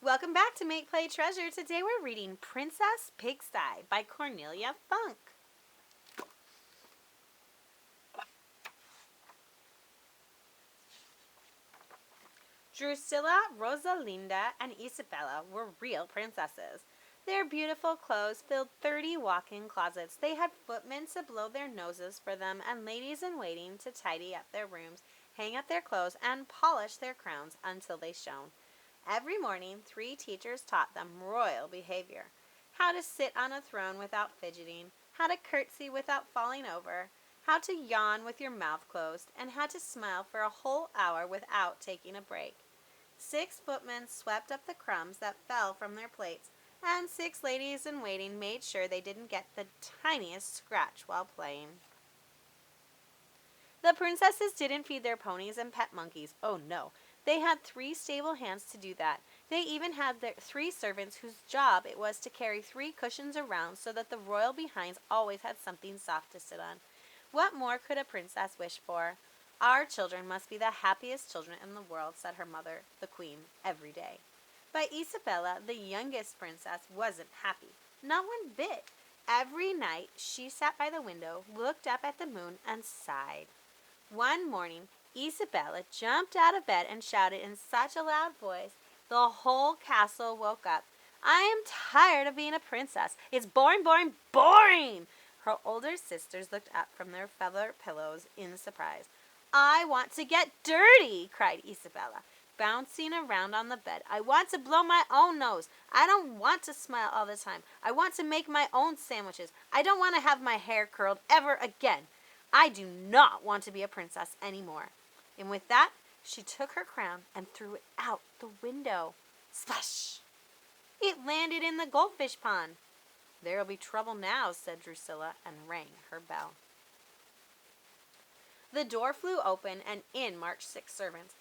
Welcome back to Make Play Treasure. Today we're reading Princess Pigsty by Cornelia Funk. Drusilla, Rosalinda, and Isabella were real princesses. Their beautiful clothes filled 30 walk-in closets. They had footmen to blow their noses for them and ladies-in-waiting to tidy up their rooms, hang up their clothes, and polish their crowns until they shone. Every morning, 3 teachers taught them royal behavior. How to sit on a throne without fidgeting, how to curtsy without falling over, how to yawn with your mouth closed, and how to smile for a whole hour without taking a break. 6 footmen swept up the crumbs that fell from their plates, and 6 ladies-in-waiting made sure they didn't get the tiniest scratch while playing. The princesses didn't feed their ponies and pet monkeys. Oh no, they had 3 stable hands to do that. They even had their 3 servants whose job it was to carry 3 cushions around so that the royal behinds always had something soft to sit on. What more could a princess wish for? Our children must be the happiest children in the world, said her mother, the queen, every day. But Isabella, the youngest princess, wasn't happy. Not one bit. Every night she sat by the window, looked up at the moon, and sighed. One morning, Isabella jumped out of bed and shouted in such a loud voice, the whole castle woke up. I am tired of being a princess. It's boring, boring, boring! Her older sisters looked up from their feather pillows in surprise. I want to get dirty, cried Isabella, bouncing around on the bed. I want to blow my own nose. I don't want to smile all the time. I want to make my own sandwiches. I don't want to have my hair curled ever again. I do not want to be a princess anymore. And with that, she took her crown and threw it out the window. Splash! It landed in the goldfish pond. There'll be trouble now, said Drusilla, and rang her bell. The door flew open, and in marched 6 servants.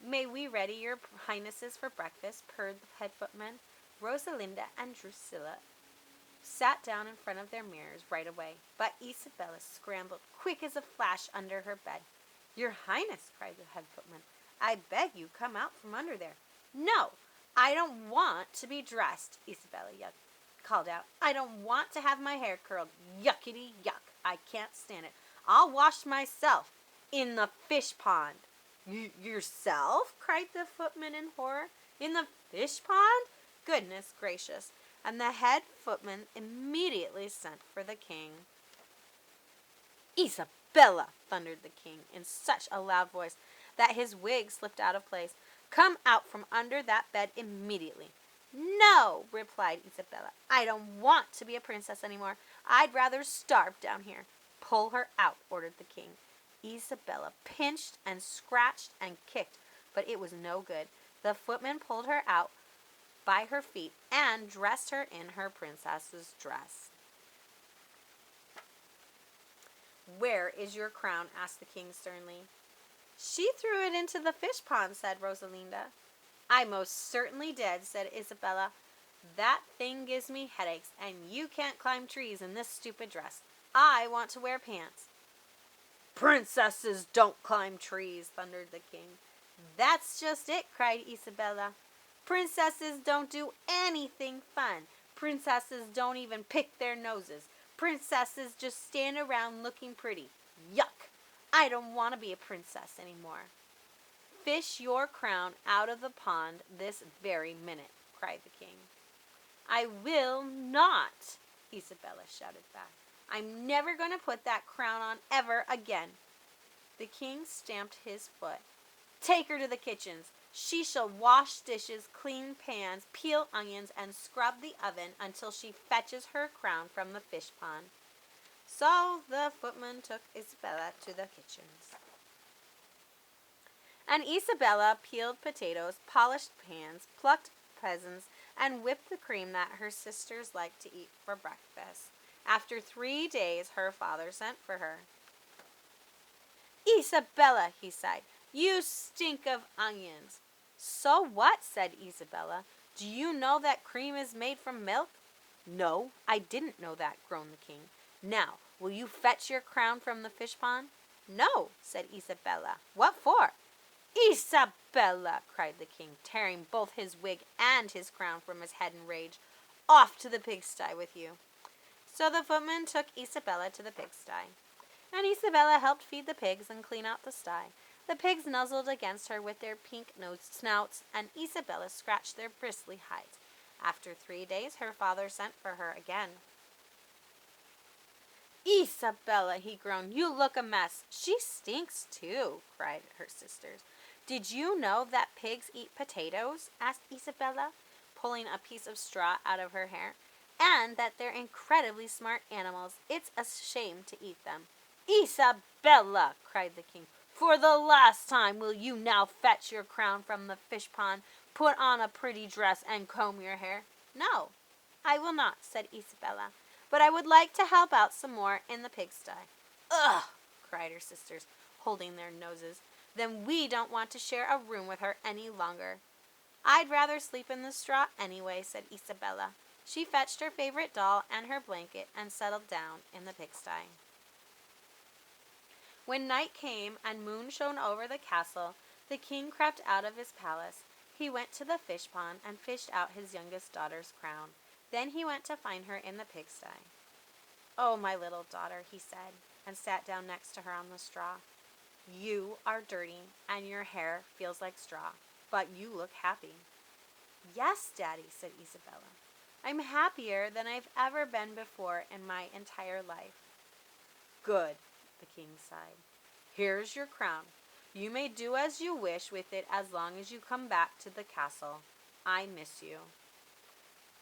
May we ready your highnesses for breakfast, purred the head footman. Rosalinda and Drusilla sat down in front of their mirrors right away, but Isabella scrambled quick as a flash under her bed. Your Highness, cried the head footman, I beg you come out from under there. No, I don't want to be dressed, Isabella called out. I don't want to have my hair curled. Yuckity yuck, I can't stand it. I'll wash myself in the fish pond. Yourself? cried the footman in horror. In the fish pond? Goodness gracious. And the head footman immediately sent for the king. Isabella, thundered the king in such a loud voice that his wig slipped out of place. Come out from under that bed immediately. No, replied Isabella. I don't want to be a princess anymore. I'd rather starve down here. Pull her out, ordered the king. Isabella pinched and scratched and kicked, but it was no good. The footman pulled her out by her feet and dressed her in her princess's dress. Where is your crown? Asked the king sternly. She threw it into the fish pond, said Rosalinda. I most certainly did, said Isabella. That thing gives me headaches, and you can't climb trees in this stupid dress. I want to wear pants. Princesses don't climb trees, thundered the king. That's just it, cried Isabella. Princesses don't do anything fun. Princesses don't even pick their noses. Princesses just stand around looking pretty. Yuck! I don't want to be a princess anymore. Fish your crown out of the pond this very minute, cried the king. I will not, Isabella shouted back. I'm never going to put that crown on ever again. The king stamped his foot. Take her to the kitchens. She shall wash dishes, clean pans, peel onions, and scrub the oven until she fetches her crown from the fish pond. So the footman took Isabella to the kitchens. And Isabella peeled potatoes, polished pans, plucked peasants, and whipped the cream that her sisters liked to eat for breakfast. After 3 days, her father sent for her. Isabella, he sighed, you stink of onions. So what? Said Isabella. Do you know that cream is made from milk? No, I didn't know that, groaned the king. Now, will you fetch your crown from the fish pond? No, said Isabella. What for? Isabella, Isabella, cried the king, tearing both his wig and his crown from his head in rage. Off to the pigsty with you. So the footman took Isabella to the pigsty, and Isabella helped feed the pigs and clean out the sty. The pigs nuzzled against her with their pink-nosed snouts, and Isabella scratched their bristly hides. After 3 days, her father sent for her again. Isabella, he groaned, you look a mess. She stinks too, cried her sisters. Did you know that pigs eat potatoes? Asked Isabella, pulling a piece of straw out of her hair. And that they're incredibly smart animals. It's a shame to eat them. Isabella, cried the king, for the last time will you now fetch your crown from the fish pond, put on a pretty dress, and comb your hair? No, I will not, said Isabella, but I would like to help out some more in the pigsty. Ugh, cried her sisters, holding their noses. Then we don't want to share a room with her any longer. I'd rather sleep in the straw anyway, said Isabella. She fetched her favorite doll and her blanket and settled down in the pigsty. When night came and moon shone over the castle, the king crept out of his palace. He went to the fish pond and fished out his youngest daughter's crown. Then he went to find her in the pigsty. Oh, my little daughter, he said, and sat down next to her on the straw. You are dirty, and your hair feels like straw, but you look happy. Yes, Daddy, said Isabella. I'm happier than I've ever been before in my entire life. Good, the king sighed. Here's your crown. You may do as you wish with it as long as you come back to the castle. I miss you.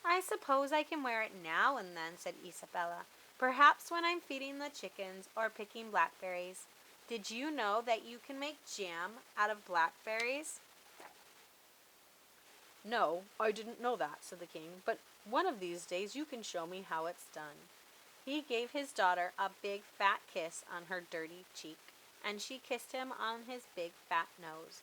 I suppose I can wear it now and then, said Isabella. Perhaps when I'm feeding the chickens or picking blackberries. Did you know that you can make jam out of blackberries? No, I didn't know that, said the king, but one of these days you can show me how it's done. He gave his daughter a big fat kiss on her dirty cheek, and she kissed him on his big fat nose.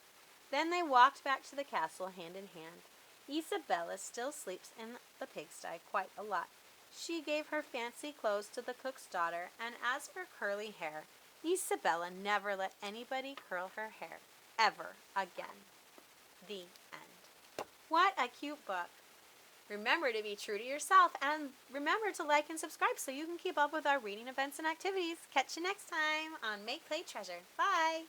Then they walked back to the castle hand in hand. Isabella still sleeps in the pigsty quite a lot. She gave her fancy clothes to the cook's daughter, and as for curly hair, Isabella never let anybody curl her hair, ever again. The end. What a cute book. Remember to be true to yourself, and remember to like and subscribe so you can keep up with our reading events and activities. Catch you next time on Make, Play, Treasure. Bye!